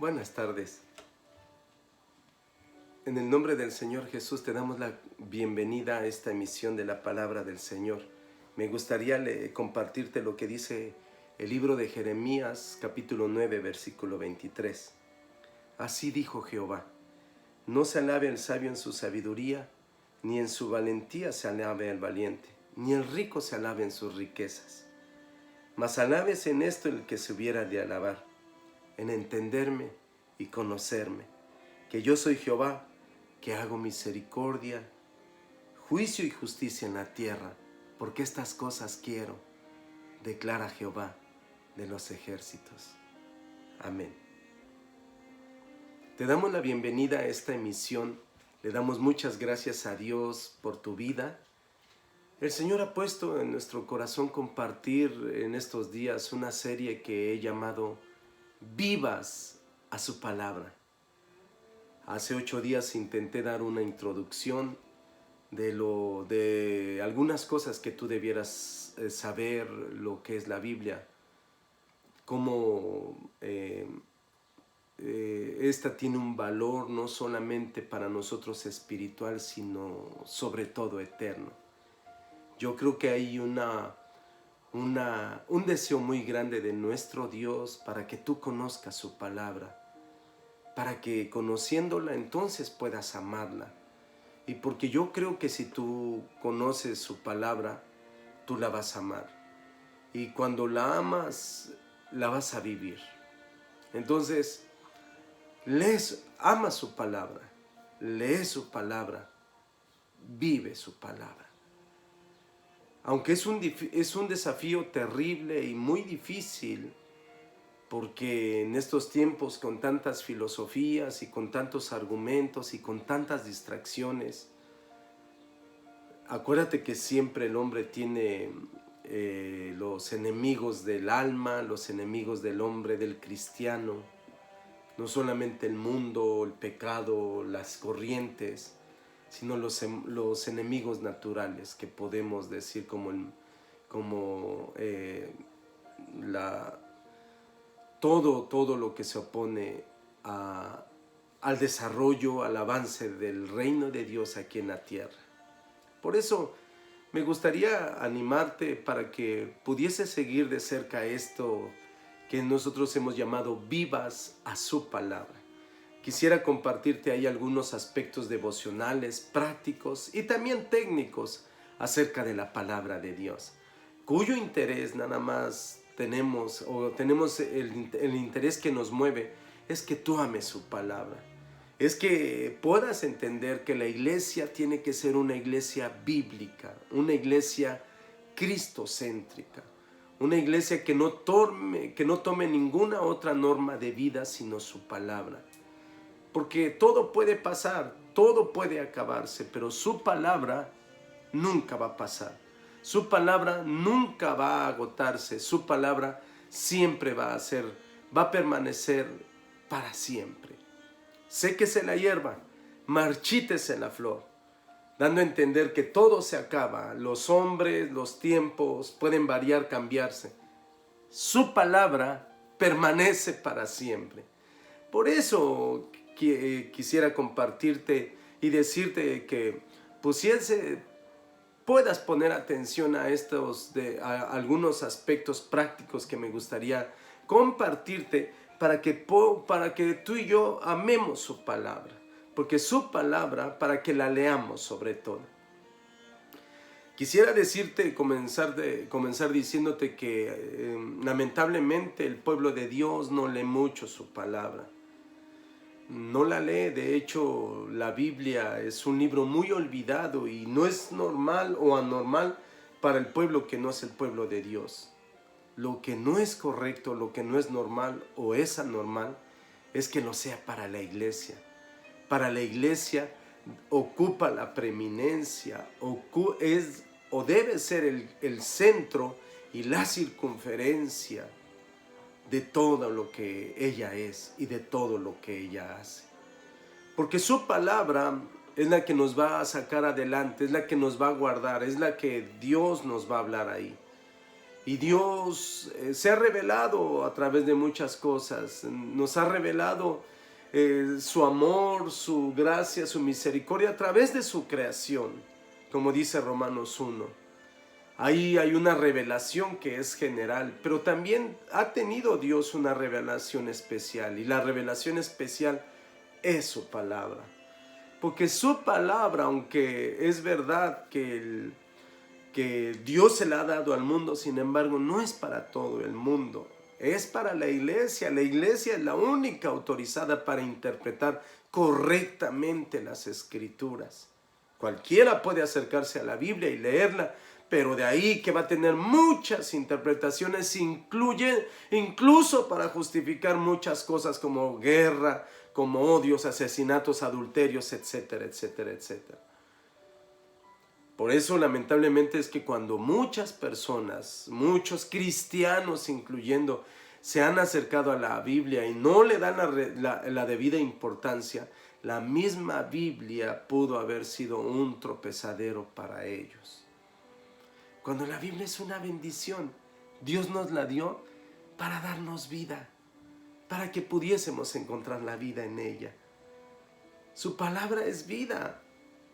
Buenas tardes. En el nombre del Señor Jesús te damos la bienvenida a esta emisión de la palabra del Señor. Me gustaría compartirte lo que dice el libro de Jeremías, capítulo 9, versículo 23. Así dijo Jehová: no se alabe el sabio en su sabiduría, ni en su valentía se alabe el valiente, ni el rico se alabe en sus riquezas. Mas alabes en esto el que se hubiera de alabar, en entenderme y conocerme, que yo soy Jehová, que hago misericordia, juicio y justicia en la tierra, porque estas cosas quiero, declara Jehová de los ejércitos. Amén. Te damos la bienvenida a esta emisión, le damos muchas gracias a Dios por tu vida. El Señor ha puesto en nuestro corazón compartir en estos días una serie que he llamado Vivas a su palabra. Hace 8 días intenté dar una introducción de algunas cosas que tú debieras saber lo que es la Biblia, cómo esta tiene un valor no solamente para nosotros espiritual, sino sobre todo eterno. Yo creo que hay un deseo muy grande de nuestro Dios para que tú conozcas su palabra, para que conociéndola entonces puedas amarla. Y porque yo creo que si tú conoces su palabra, tú la vas a amar. Y cuando la amas, la vas a vivir. Entonces, ama su palabra, lee su palabra, vive su palabra. Aunque es un desafío terrible y muy difícil, porque en estos tiempos con tantas filosofías y con tantos argumentos y con tantas distracciones, acuérdate que siempre el hombre tiene los enemigos del alma, los enemigos del hombre, del cristiano, no solamente el mundo, el pecado, las corrientes, sino los enemigos naturales que podemos decir todo lo que se opone al desarrollo, al avance del reino de Dios aquí en la tierra. Por eso me gustaría animarte para que pudieses seguir de cerca esto que nosotros hemos llamado Vivas a su palabra. Quisiera compartirte ahí algunos aspectos devocionales, prácticos y también técnicos acerca de la palabra de Dios, cuyo interés nada más tenemos el interés que nos mueve es que tú ames su palabra, es que puedas entender que la iglesia tiene que ser una iglesia bíblica, una iglesia cristocéntrica, una iglesia que no tome ninguna otra norma de vida sino su palabra. Porque todo puede pasar, todo puede acabarse, pero su palabra nunca va a pasar. Su palabra nunca va a agotarse. Su palabra siempre va a permanecer para siempre. Séquese la hierba, marchítese la flor, dando a entender que todo se acaba. Los hombres, los tiempos pueden variar, cambiarse. Su palabra permanece para siempre. Por eso quisiera compartirte y decirte que puedas poner atención a algunos aspectos prácticos que me gustaría compartirte para que tú y yo amemos su palabra, porque su palabra para que la leamos sobre todo. Quisiera comenzar diciéndote que lamentablemente el pueblo de Dios no lee mucho su palabra. No la lee. De hecho, la Biblia es un libro muy olvidado y no es normal o anormal para el pueblo que no es el pueblo de Dios. Lo que no es correcto, lo que no es normal o es anormal, es que lo sea para la iglesia. Para la iglesia ocupa la preeminencia, o debe ser el centro y la circunferencia de todo lo que ella es y de todo lo que ella hace. Porque su palabra es la que nos va a sacar adelante, es la que nos va a guardar, es la que Dios nos va a hablar ahí. Y Dios se ha revelado a través de muchas cosas. Nos ha revelado su amor, su gracia, su misericordia a través de su creación, como dice Romanos 1. Ahí hay una revelación que es general, pero también ha tenido Dios una revelación especial, y la revelación especial es su palabra. Porque su palabra, aunque es verdad que Dios se la ha dado al mundo, sin embargo, no es para todo el mundo. Es para la iglesia. La iglesia es la única autorizada para interpretar correctamente las escrituras. Cualquiera puede acercarse a la Biblia y leerla, pero de ahí que va a tener muchas interpretaciones, incluso para justificar muchas cosas como guerra, como odios, asesinatos, adulterios, etcétera, etcétera, etcétera. Por eso, lamentablemente, es que cuando muchas personas, muchos cristianos incluyendo, se han acercado a la Biblia y no le dan la debida importancia, la misma Biblia pudo haber sido un tropezadero para ellos. Cuando la Biblia es una bendición, Dios nos la dio para darnos vida, para que pudiésemos encontrar la vida en ella. Su palabra es vida.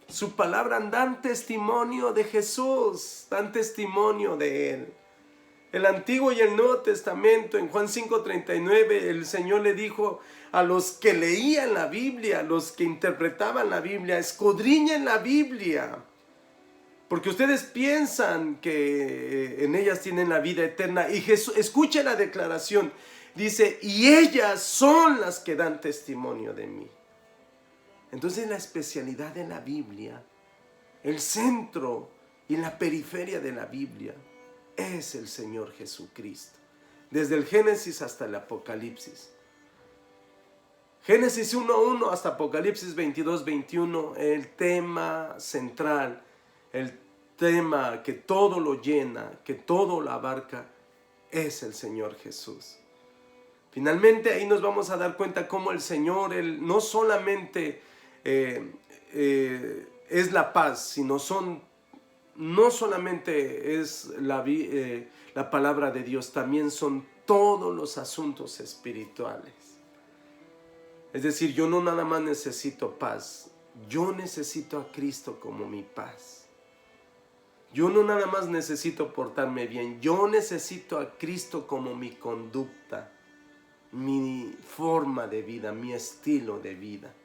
Su palabra dan testimonio de Jesús, dan testimonio de Él. El Antiguo y el Nuevo Testamento, en Juan 5:39, el Señor le dijo a los que leían la Biblia, a los que interpretaban la Biblia, escudriñen la Biblia, porque ustedes piensan que en ellas tienen la vida eterna. Y Jesús, escuchen la declaración, dice, y ellas son las que dan testimonio de mí. Entonces la especialidad de la Biblia, el centro y la periferia de la Biblia es el Señor Jesucristo. Desde el Génesis hasta el Apocalipsis. Génesis 1:1 hasta Apocalipsis 22:21, el tema central, el tema que todo lo llena, que todo lo abarca, es el Señor Jesús. Finalmente ahí nos vamos a dar cuenta cómo el Señor, Él no solamente es la paz, sino no solamente es la palabra de Dios, también son todos los asuntos espirituales. Es decir, yo no nada más necesito paz, yo necesito a Cristo como mi paz. Yo no nada más necesito portarme bien, yo necesito a Cristo como mi conducta, mi forma de vida, mi estilo de vida.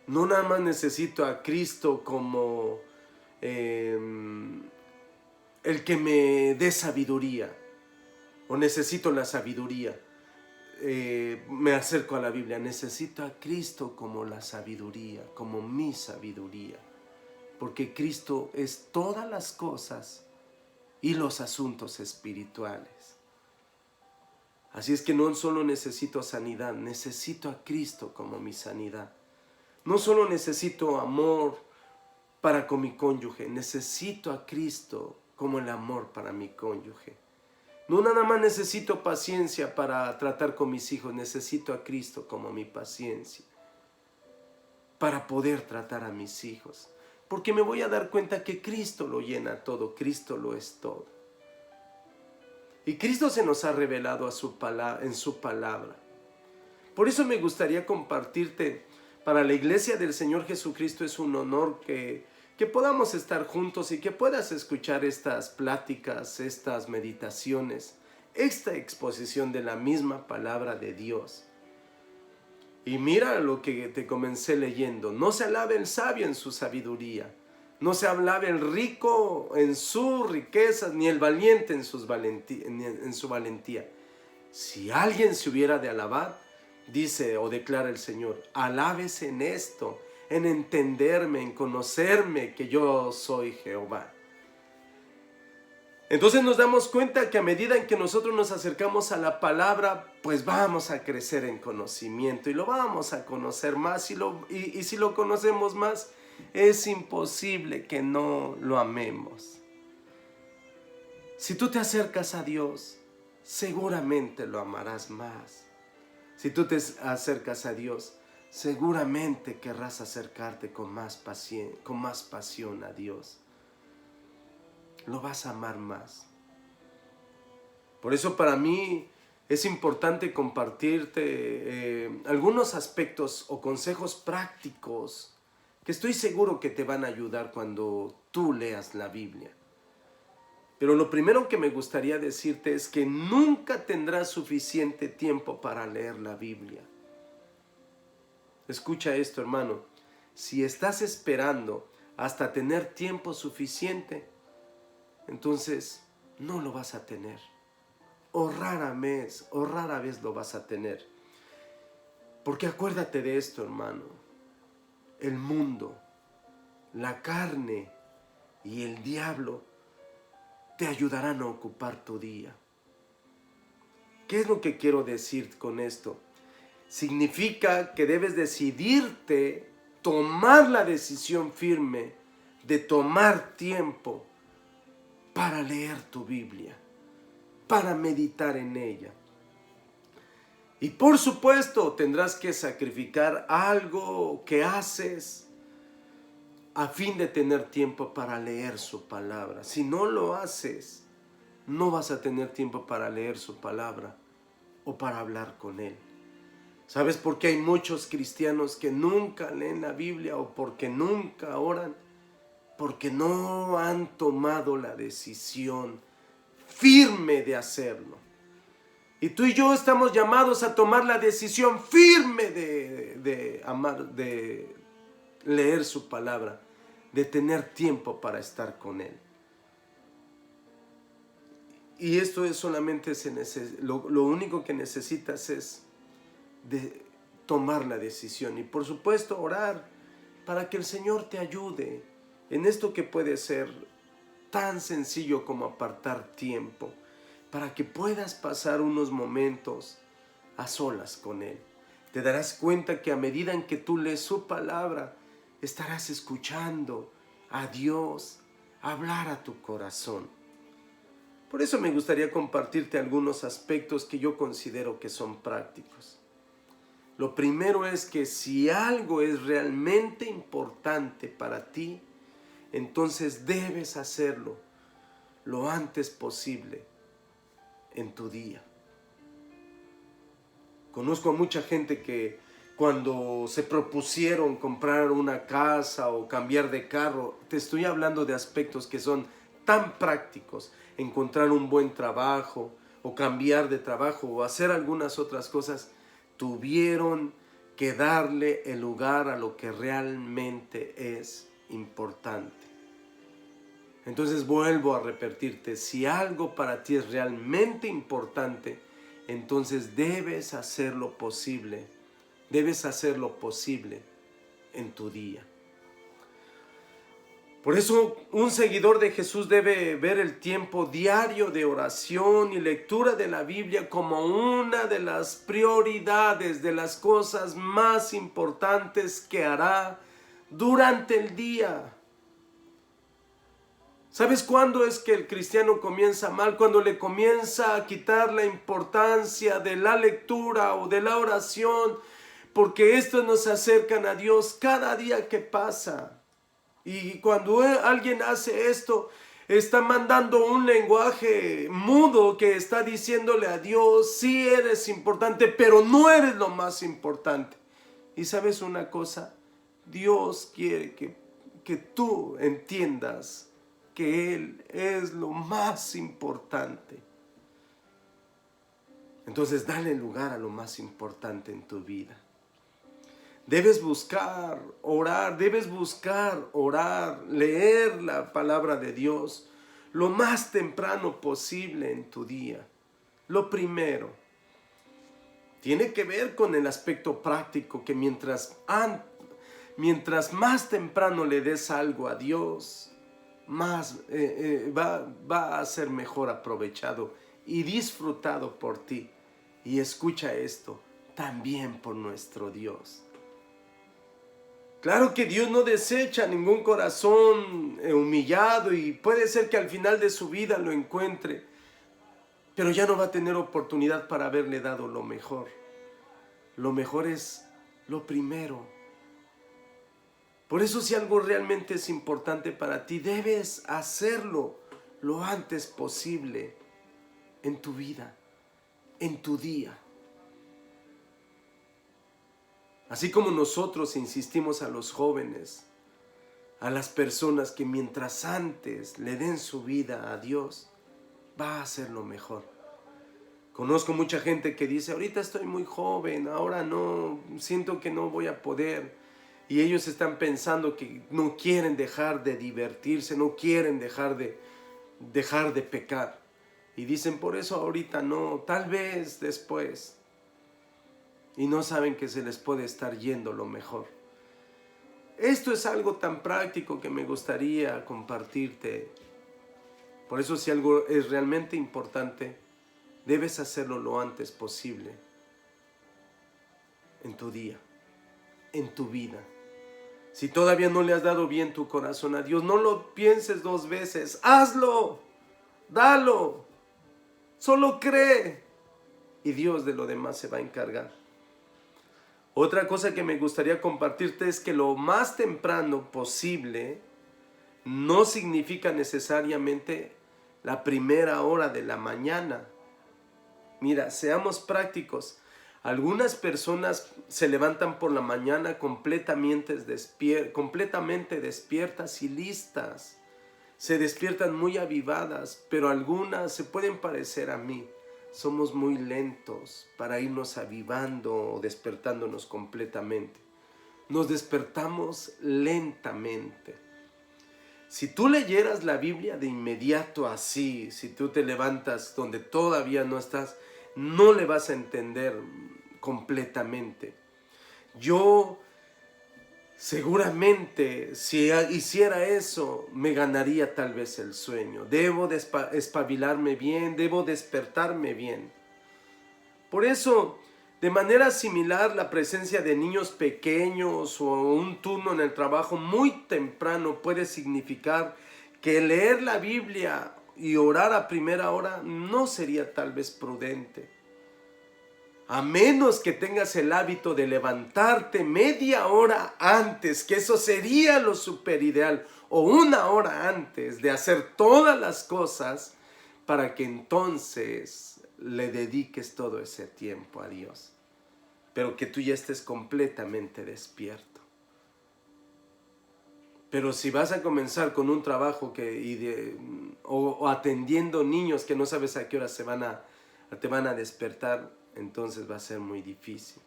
No nada más necesito a Cristo como el que me dé sabiduría, o necesito la sabiduría. Me acerco a la Biblia, necesito a Cristo como la sabiduría, como mi sabiduría, porque Cristo es todas las cosas y los asuntos espirituales. Así es que no solo necesito sanidad, necesito a Cristo como mi sanidad. No solo necesito amor para con mi cónyuge, necesito a Cristo como el amor para mi cónyuge. No nada más necesito paciencia para tratar con mis hijos, necesito a Cristo como mi paciencia para poder tratar a mis hijos. Porque me voy a dar cuenta que Cristo lo llena todo, Cristo lo es todo. Y Cristo se nos ha revelado en su palabra. Por eso me gustaría compartirte, para la iglesia del Señor Jesucristo es un honor que podamos estar juntos y que puedas escuchar estas pláticas, estas meditaciones, esta exposición de la misma palabra de Dios. Y mira lo que te comencé leyendo, no se alabe el sabio en su sabiduría, no se alabe el rico en sus riquezas, ni el valiente en su valentía. Si alguien se hubiera de alabar, dice o declara el Señor, alábese en esto, en entenderme, en conocerme que yo soy Jehová. Entonces nos damos cuenta que a medida en que nosotros nos acercamos a la palabra, pues vamos a crecer en conocimiento y lo vamos a conocer más, y si lo conocemos más, es imposible que no lo amemos. Si tú te acercas a Dios, seguramente lo amarás más. Si tú te acercas a Dios, seguramente querrás acercarte con más pasión a Dios. lo vas a amar más. Por eso para mí es importante compartirte algunos aspectos o consejos prácticos que estoy seguro que te van a ayudar cuando tú leas la Biblia. Pero lo primero que me gustaría decirte es que nunca tendrás suficiente tiempo para leer la Biblia. Escucha esto, hermano. Si estás esperando hasta tener tiempo suficiente, entonces no lo vas a tener. O rara vez lo vas a tener. Porque acuérdate de esto, hermano. El mundo, la carne y el diablo te ayudarán a ocupar tu día. ¿Qué es lo que quiero decir con esto? Significa que debes decidirte, tomar la decisión firme de tomar tiempo para leer tu Biblia, para meditar en ella. Y por supuesto tendrás que sacrificar algo que haces a fin de tener tiempo para leer su palabra. Si no lo haces, no vas a tener tiempo para leer su palabra o para hablar con Él. ¿Sabes por qué hay muchos cristianos que nunca leen la Biblia o porque nunca oran? Porque no han tomado la decisión firme de hacerlo. Y tú y yo estamos llamados a tomar la decisión firme de amar, de leer su palabra, de tener tiempo para estar con Él. Y esto es solamente lo único que necesitas es de tomar la decisión y por supuesto orar para que el Señor te ayude en esto que puede ser tan sencillo como apartar tiempo para que puedas pasar unos momentos a solas con Él. Te darás cuenta que a medida en que tú lees su palabra, estarás escuchando a Dios hablar a tu corazón. Por eso me gustaría compartirte algunos aspectos que yo considero que son prácticos. Lo primero es que si algo es realmente importante para ti, entonces debes hacerlo lo antes posible en tu día. Conozco a mucha gente que cuando se propusieron comprar una casa o cambiar de carro, te estoy hablando de aspectos que son tan prácticos, encontrar un buen trabajo o cambiar de trabajo o hacer algunas otras cosas, tuvieron que darle el lugar a lo que realmente es importante. Entonces vuelvo a repetirte, si algo para ti es realmente importante, entonces debes hacer lo posible en tu día. Por eso un seguidor de Jesús debe ver el tiempo diario de oración y lectura de la Biblia como una de las prioridades, de las cosas más importantes que hará durante el día. ¿Sabes cuándo es que el cristiano comienza mal? Cuando le comienza a quitar la importancia de la lectura o de la oración, porque estos nos acercan a Dios cada día que pasa. Y cuando alguien hace esto, está mandando un lenguaje mudo que está diciéndole a Dios, sí eres importante, pero no eres lo más importante. Y ¿sabes una cosa? Dios quiere que tú entiendas que Él es lo más importante. Entonces dale lugar a lo más importante en tu vida. Debes buscar orar, leer la palabra de Dios lo más temprano posible en tu día. Lo primero tiene que ver con el aspecto práctico, que mientras más temprano le des algo a Dios, más va a ser mejor aprovechado y disfrutado por ti. Y escucha esto, también por nuestro Dios. Claro que Dios no desecha ningún corazón humillado y puede ser que al final de su vida lo encuentre, pero ya no va a tener oportunidad para haberle dado lo mejor. Lo mejor es lo primero. Por eso si algo realmente es importante para ti, debes hacerlo lo antes posible en tu vida, en tu día. Así como nosotros insistimos a los jóvenes, a las personas que mientras antes le den su vida a Dios, va a ser lo mejor. Conozco mucha gente que dice, ahorita estoy muy joven, ahora no, siento que no voy a poder. Y ellos están pensando que no quieren dejar de divertirse, no quieren dejar de pecar. Y dicen, por eso ahorita no, tal vez después. Y no saben que se les puede estar yendo lo mejor. Esto es algo tan práctico que me gustaría compartirte. Por eso si algo es realmente importante, debes hacerlo lo antes posible. En tu día, en tu vida. Si todavía no le has dado bien tu corazón a Dios, no lo pienses 2 veces. Hazlo, dalo, solo cree. Y Dios de lo demás se va a encargar. Otra cosa que me gustaría compartirte es que lo más temprano posible no significa necesariamente la primera hora de la mañana. Mira, seamos prácticos. Algunas personas se levantan por la mañana completamente despiertas y listas. Se despiertan muy avivadas, pero algunas se pueden parecer a mí. Somos muy lentos para irnos avivando o despertándonos completamente. Nos despertamos lentamente. Si tú leyeras la Biblia de inmediato así, si tú te levantas donde todavía no estás, no le vas a entender completamente. Yo seguramente si hiciera eso me ganaría tal vez el sueño. Debo espabilarme bien, debo despertarme bien. Por eso, de manera similar, la presencia de niños pequeños o un turno en el trabajo muy temprano puede significar que leer la Biblia y orar a primera hora no sería tal vez prudente. A menos que tengas el hábito de levantarte media hora antes, que eso sería lo super ideal, o 1 hora antes de hacer todas las cosas para que entonces le dediques todo ese tiempo a Dios. Pero que tú ya estés completamente despierto. Pero si vas a comenzar con un trabajo o atendiendo niños que no sabes a qué hora te van a despertar, entonces va a ser muy difícil.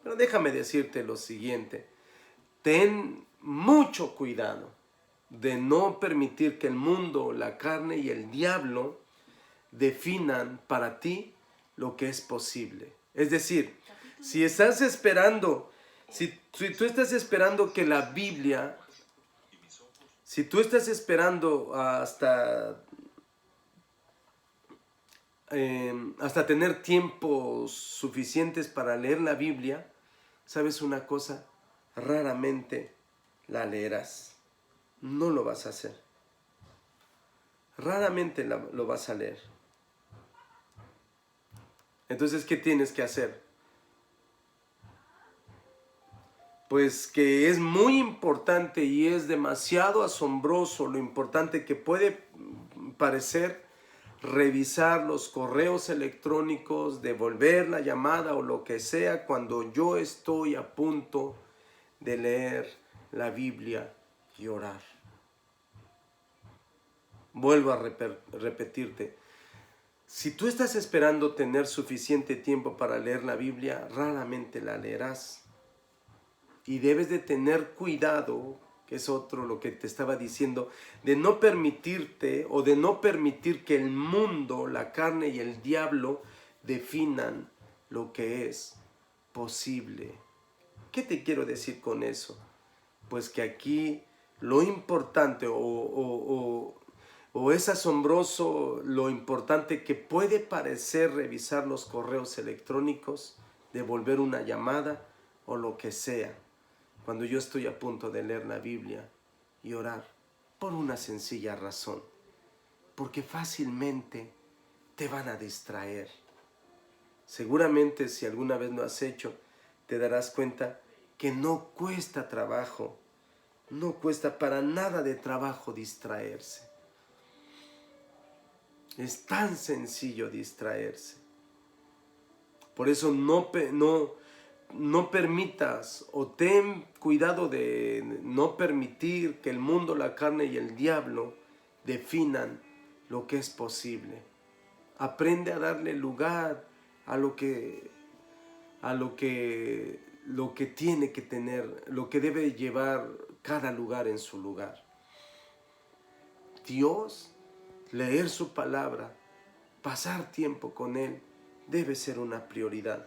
Pero déjame decirte lo siguiente. Ten mucho cuidado de no permitir que el mundo, la carne y el diablo definan para ti lo que es posible. Es decir, si estás esperando, si tú estás esperando que la Biblia, si tú estás esperando hasta tener tiempos suficientes para leer la Biblia, ¿sabes una cosa? Raramente la leerás. No lo vas a hacer. Raramente lo vas a leer. Entonces, ¿qué tienes que hacer? Pues que es muy importante y es demasiado asombroso lo importante que puede parecer revisar los correos electrónicos, devolver la llamada o lo que sea cuando yo estoy a punto de leer la Biblia y orar. Vuelvo a repetirte. Si tú estás esperando tener suficiente tiempo para leer la Biblia, raramente la leerás. Y debes de tener cuidado, que es otro lo que te estaba diciendo, de no permitirte o de no permitir que el mundo, la carne y el diablo definan lo que es posible. ¿Qué te quiero decir con eso? Pues que aquí lo importante o es asombroso lo importante que puede parecer revisar los correos electrónicos, devolver una llamada o lo que sea, cuando yo estoy a punto de leer la Biblia y orar, por una sencilla razón, porque fácilmente te van a distraer. Seguramente si alguna vez lo has hecho, te darás cuenta que no cuesta trabajo, no cuesta para nada de trabajo distraerse. Es tan sencillo distraerse. Por eso no permitas o ten cuidado de no permitir que el mundo, la carne y el diablo definan lo que es posible. Aprende a darle lugar a lo que tiene que tener, lo que debe llevar cada lugar en su lugar. Dios, leer su palabra, pasar tiempo con Él, debe ser una prioridad.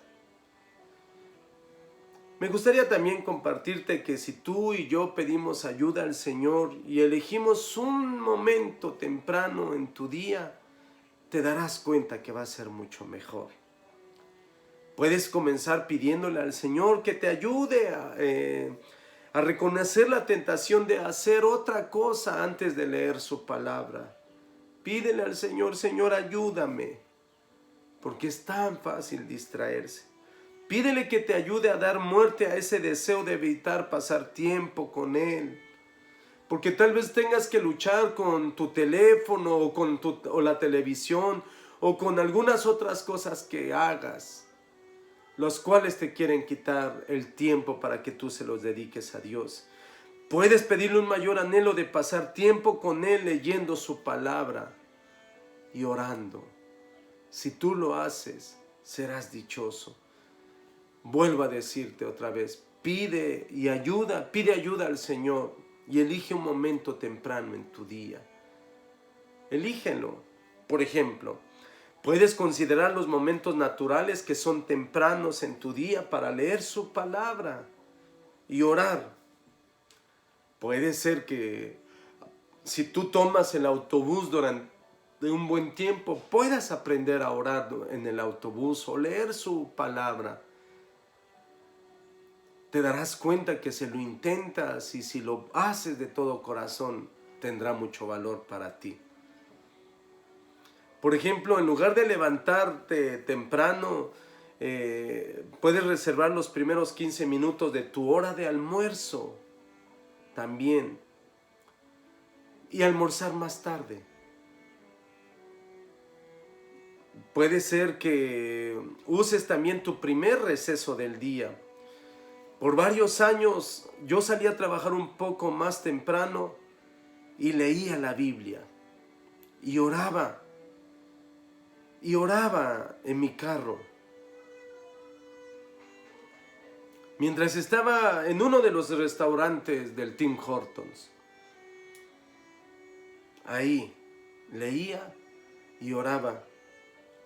Me gustaría también compartirte que si tú y yo pedimos ayuda al Señor y elegimos un momento temprano en tu día, te darás cuenta que va a ser mucho mejor. Puedes comenzar pidiéndole al Señor que te ayude a reconocer la tentación de hacer otra cosa antes de leer su palabra. Pídele al Señor, Señor, ayúdame, porque es tan fácil distraerse. Pídele que te ayude a dar muerte a ese deseo de evitar pasar tiempo con Él. Porque tal vez tengas que luchar con tu teléfono o la televisión o con algunas otras cosas que hagas, los cuales te quieren quitar el tiempo para que tú se los dediques a Dios. Puedes pedirle un mayor anhelo de pasar tiempo con Él leyendo su palabra y orando. Si tú lo haces, serás dichoso. Vuelvo a decirte otra vez, pide ayuda al Señor y elige un momento temprano en tu día. Elígelo. Por ejemplo, puedes considerar los momentos naturales que son tempranos en tu día para leer su palabra y orar. Puede ser que si tú tomas el autobús durante un buen tiempo, puedas aprender a orar en el autobús o leer su palabra. Te darás cuenta que si lo intentas y si lo haces de todo corazón, tendrá mucho valor para ti. Por ejemplo, en lugar de levantarte temprano, puedes reservar los primeros 15 minutos de tu hora de almuerzo también y almorzar más tarde. Puede ser que uses también tu primer receso del día. Por varios años yo salí a trabajar un poco más temprano y leía la Biblia y oraba en mi carro. Mientras estaba en uno de los restaurantes del Tim Hortons, ahí leía y oraba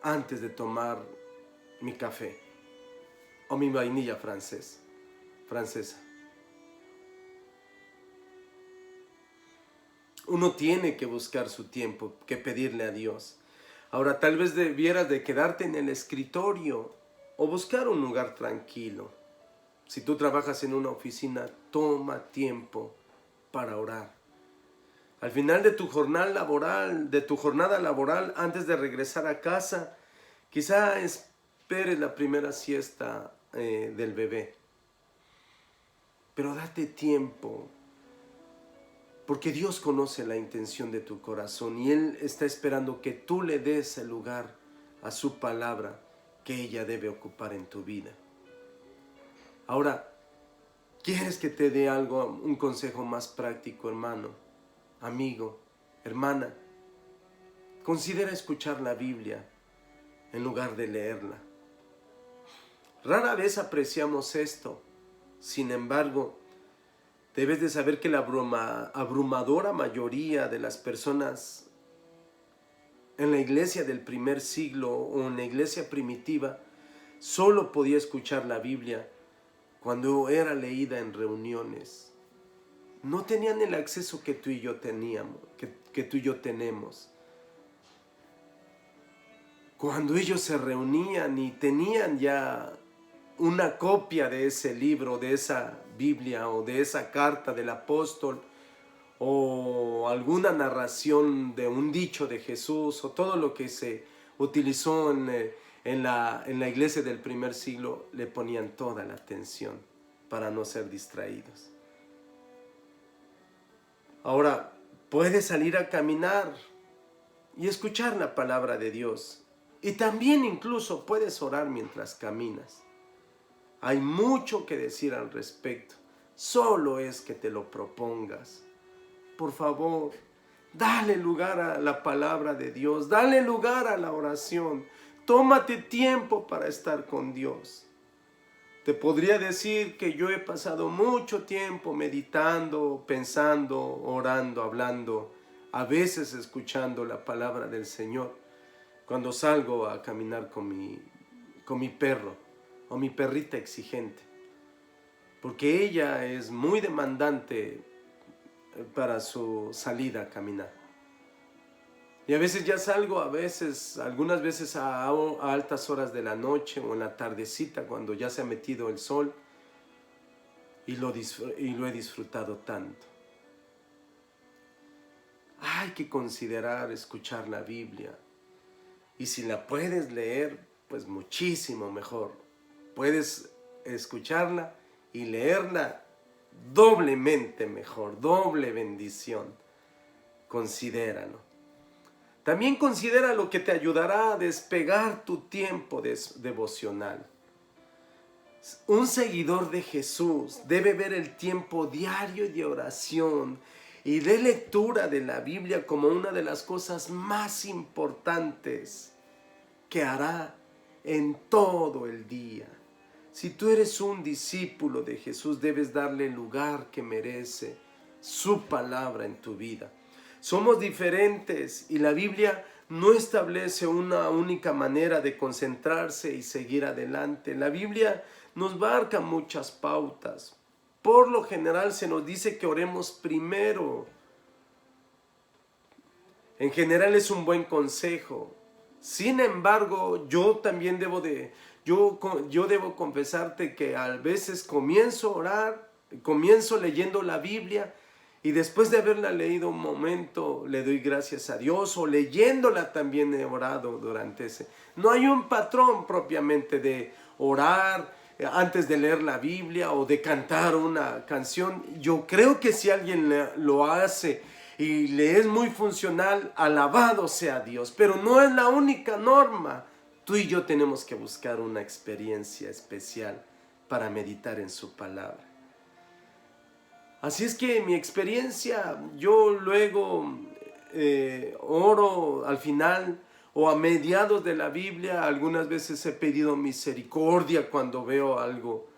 antes de tomar mi café o mi vainilla francesa. Uno tiene que buscar su tiempo, que pedirle a Dios. Ahora, tal vez debieras de quedarte en el escritorio o buscar un lugar tranquilo. Si tú trabajas en una oficina, toma tiempo para orar. Al final de tu jornada laboral, antes de regresar a casa, quizá esperes la primera siesta del bebé. Pero date tiempo, porque Dios conoce la intención de tu corazón y Él está esperando que tú le des el lugar a su palabra que ella debe ocupar en tu vida. Ahora, ¿quieres que te dé un consejo más práctico, hermano, amigo, hermana? Considera escuchar la Biblia en lugar de leerla. Rara vez apreciamos esto. Sin embargo, debes de saber que la abrumadora mayoría de las personas en la iglesia del primer siglo o en la iglesia primitiva solo podía escuchar la Biblia cuando era leída en reuniones. No tenían el acceso que tú y yo teníamos, que tú y yo tenemos. Cuando ellos se reunían y tenían ya una copia de ese libro, de esa Biblia o de esa carta del apóstol o alguna narración de un dicho de Jesús o todo lo que se utilizó en la iglesia del primer siglo, le ponían toda la atención para no ser distraídos. Ahora, puedes salir a caminar y escuchar la palabra de Dios. Y también incluso puedes orar mientras caminas. Hay mucho que decir al respecto. Solo es que te lo propongas. Por favor, dale lugar a la palabra de Dios. Dale lugar a la oración. Tómate tiempo para estar con Dios. Te podría decir que yo he pasado mucho tiempo meditando, pensando, orando, hablando, a veces escuchando la palabra del Señor cuando salgo a caminar con mi perro o mi perrita exigente, porque ella es muy demandante para su salida a caminar. Y a veces ya salgo, algunas veces a altas horas de la noche o en la tardecita cuando ya se ha metido el sol, y lo he disfrutado tanto. Hay que considerar escuchar la Biblia. Y si la puedes leer, pues muchísimo mejor. Puedes escucharla y leerla doblemente mejor, doble bendición. Considéralo. También considera lo que te ayudará a despegar tu tiempo devocional. Un seguidor de Jesús debe ver el tiempo diario de oración y de lectura de la Biblia como una de las cosas más importantes que hará en todo el día. Si tú eres un discípulo de Jesús, debes darle el lugar que merece su palabra en tu vida. Somos diferentes y la Biblia no establece una única manera de concentrarse y seguir adelante. La Biblia nos marca muchas pautas. Por lo general se nos dice que oremos primero. En general es un buen consejo. Sin embargo, yo debo confesarte que a veces comienzo a orar, comienzo leyendo la Biblia y después de haberla leído un momento le doy gracias a Dios, o leyéndola también he orado durante ese. No hay un patrón propiamente de orar antes de leer la Biblia o de cantar una canción. Yo creo que si alguien lo hace y le es muy funcional, alabado sea Dios, pero no es la única norma. Tú y yo tenemos que buscar una experiencia especial para meditar en su palabra. Así es que mi experiencia, yo luego oro al final o a mediados de la Biblia. Algunas veces he pedido misericordia cuando veo algo.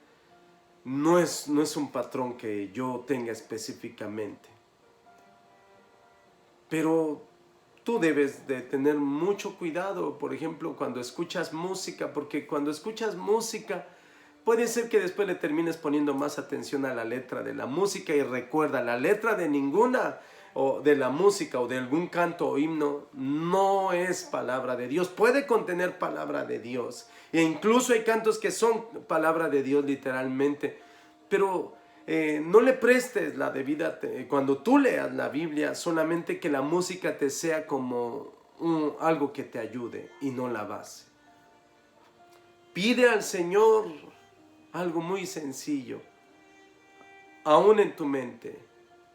No es un patrón que yo tenga específicamente. Pero tú debes de tener mucho cuidado, por ejemplo, cuando escuchas música, porque cuando escuchas música, puede ser que después le termines poniendo más atención a la letra de la música. Y recuerda, la letra de ninguna, o de la música, o de algún canto o himno, no es palabra de Dios. Puede contener palabra de Dios. E incluso hay cantos que son palabra de Dios literalmente. Pero no le prestes la debida, cuando tú leas la Biblia, solamente que la música te sea como algo que te ayude y no la base. Pide al Señor algo muy sencillo, aún en tu mente,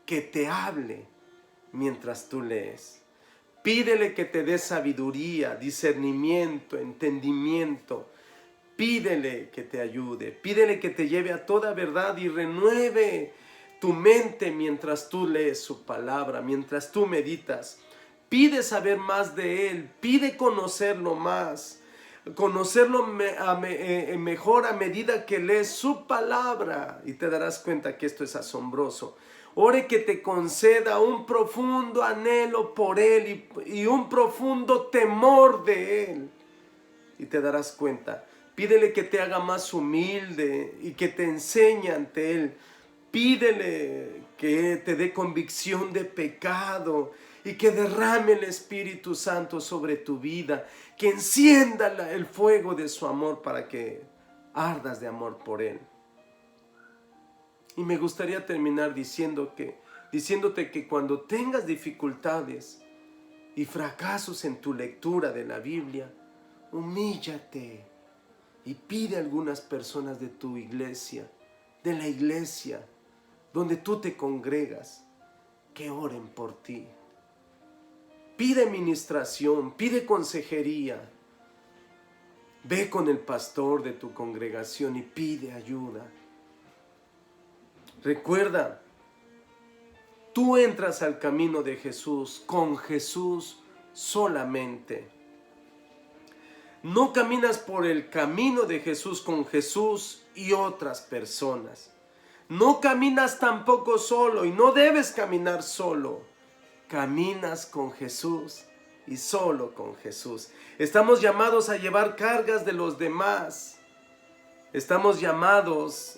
que te hable mientras tú lees. Pídele que te dé sabiduría, discernimiento, entendimiento. Pídele que te ayude, pídele que te lleve a toda verdad y renueve tu mente mientras tú lees su palabra, mientras tú meditas. Pide saber más de Él, pide conocerlo más, conocerlo mejor a medida que lees su palabra, y te darás cuenta que esto es asombroso. Ore que te conceda un profundo anhelo por Él y un profundo temor de Él, y te darás cuenta. Pídele que te haga más humilde y que te enseñe ante Él. Pídele que te dé convicción de pecado y que derrame el Espíritu Santo sobre tu vida, que encienda el fuego de su amor para que ardas de amor por Él. Y me gustaría terminar diciéndote que cuando tengas dificultades y fracasos en tu lectura de la Biblia, humíllate y pide a algunas personas de tu iglesia, de la iglesia donde tú te congregas, que oren por ti. pide ministración, pide consejería. Ve con el pastor de tu congregación y pide ayuda. Recuerda, tú entras al camino de Jesús, con Jesús solamente. No caminas por el camino de Jesús con Jesús y otras personas. No caminas tampoco solo y no debes caminar solo. Caminas con Jesús y solo con Jesús. Estamos llamados a llevar cargas de los demás. Estamos llamados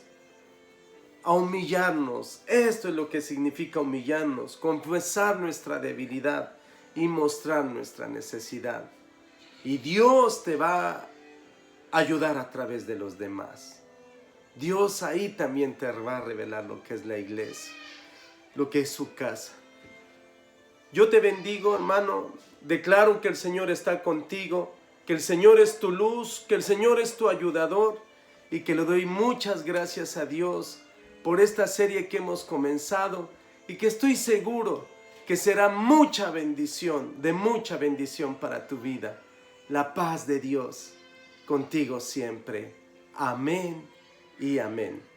a humillarnos. Esto es lo que significa humillarnos, confesar nuestra debilidad y mostrar nuestra necesidad. Y Dios te va a ayudar a través de los demás. Dios ahí también te va a revelar lo que es la iglesia, lo que es su casa. Yo te bendigo, hermano. Declaro que el Señor está contigo, que el Señor es tu luz, que el Señor es tu ayudador y que le doy muchas gracias a Dios por esta serie que hemos comenzado y que estoy seguro que será de mucha bendición para tu vida. La paz de Dios contigo siempre. Amén y amén.